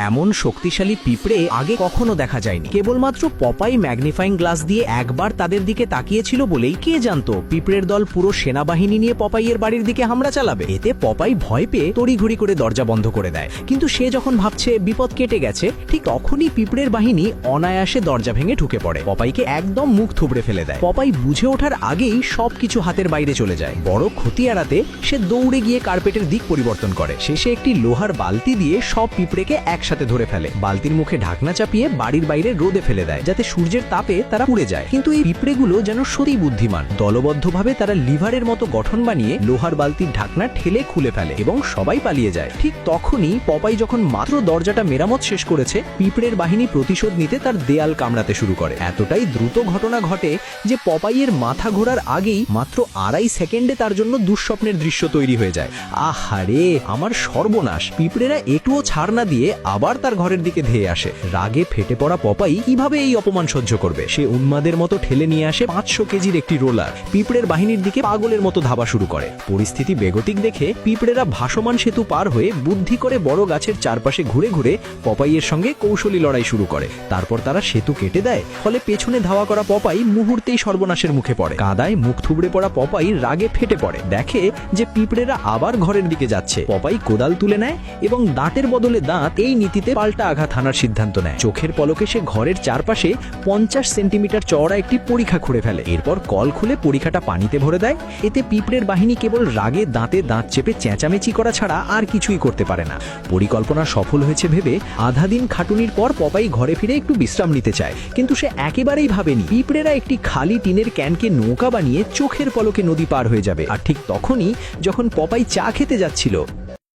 এমন শক্তিশালী পিঁপড়ে আগে কখনো দেখা যায়নি। কেবলমাত্র পপাই ম্যাগনিফাইং গ্লাস দিয়ে একবার তাদের দিকে তাকিয়েছিল বলেই কে জানতো পিঁপড়ের দল পুরো সেনাবাহিনী নিয়ে পপাইয়ের বাড়ির দিকে হামলা চালাবে। এতে পপাই ভয় পেয়ে তড়িঘড়ি করে দরজা বন্ধ করে দেয়। কিন্তু সে যখন ভাবছে বিপদ কেটে গেছে, ঠিক তখনই পিঁপড়ের বাহিনী অনায়াসে দরজা ভেঙে ঢুকে পড়ে, পপাইকে একদম মুখ থুবড়ে ফেলে দেয়। পপাই বুঝে ওঠার আগেই সবকিছু হাতের বাইরে চলে যায়। বড় ক্ষতি এড়াতে সে দৌড়ে গিয়ে কার্পেটের দিক পরিবর্তন করে। শেষে একটি লোহার বালতি দিয়ে সব পিঁপড়েকে একসাথে ধরে ফেলে। বালতির মুখে ঢাকনা চাপিয়ে বাড়ির বাইরে রোদে ফেলে দেয়, যাতে সূর্যের তাপে তারা পুড়ে যায়। কিন্তু এই পিঁপড়েগুলো যেন সত্যিই বুদ্ধিমান। দলবদ্ধভাবে তারা লিভারের মতো গঠন বানিয়ে লোহার বালতির ঢাকনা ঠেলে খুলে ফেলে এবং সবাই পালিয়ে যায়। ঠিক তখনই পপাই যখন মাত্র দরজাটা মেরামত শেষ করেছে, পিঁপড়ের বাহিনী প্রতিশোধ নিতে তার দেয়াল কামড়াতে শুরু করে। এতটাই দ্রুত ঘটনা ঘটে যে পপাইয়ের মাথা ঘোরার আগেই মাত্র 2.5 সেকেন্ডে তার জন্য দুঃস্বপ্নের দৃশ্য তৈরি হয়ে যায়। আহারে, আমার সর্বনাশ! পিঁপড়েরা একটুও ছাড় না দিয়ে আবার তার ঘরের দিকে ধেয়ে আসে। রাগে ফেটে পড়া পপাই কিভাবে এই অপমান সহ্য করবে? সে উন্মাদের মতো ঠেলে নিয়ে আসে 500 কেজির একটি রোলার। পিঁপড়ের বাহিনীর দিকে পাগলের মতো ধাবা শুরু করে। পরিস্থিতি বেগতিক দেখে পিঁপড়েরা ভাসমান সেতু পার হয়ে বুদ্ধি করে বড় গাছের চারপাশে ঘুরে ঘুরে পপাইয়ের সঙ্গে কৌশলী লড়াই শুরু করে। তারপর তারা সেতু কেটে দেয়, ফলে পেছনে ধাওয়া করা পপাই মুহূর্তেই সর্বনাশের মুখে পড়ে। কাদায় মুখ থুবড়ে পড়া পপাই রাগে ফেটে পড়ে। দেখে যে পিঁপড়েরা আবার ঘরের দিকে যাচ্ছে। পপাই কোদাল তুলে নেয় এবং দাঁতের বদলে দাঁত এই নীতিতে পাল্টা আঘাত হানার সিদ্ধান্ত নেয়। চোখের পলকে সে ঘরের চারপাশে 50 সেন্টিমিটার চওড়া একটি পরীক্ষা খুঁড়ে ফেলে। এরপর কল খুলে পরীক্ষাটা পানিতে ভরে দেয়। এতে পিঁপড়ের বাহিনী কেবল রাগে দাঁতে দাঁত চেপে চেঁচামেচি করা ছাড়া আর কিছুই করতে পারে না। পরিকল্পনা সফল হয়েছে ভেবে আধা দিন খাটুনির পর পপাই ঘরে ফিরে একটু বিশ্রাম নিতে চায়, কিন্তু সে একেবারেই ভাবেনি পিঁপড়েরা একটি খালি টিনের ক্যানকে নৌকা বানিয়ে চোখের পলকে নদী পার হয়ে যাবে। আর ঠিক তখনই যখন পপাই চা খেতে যাচ্ছিল,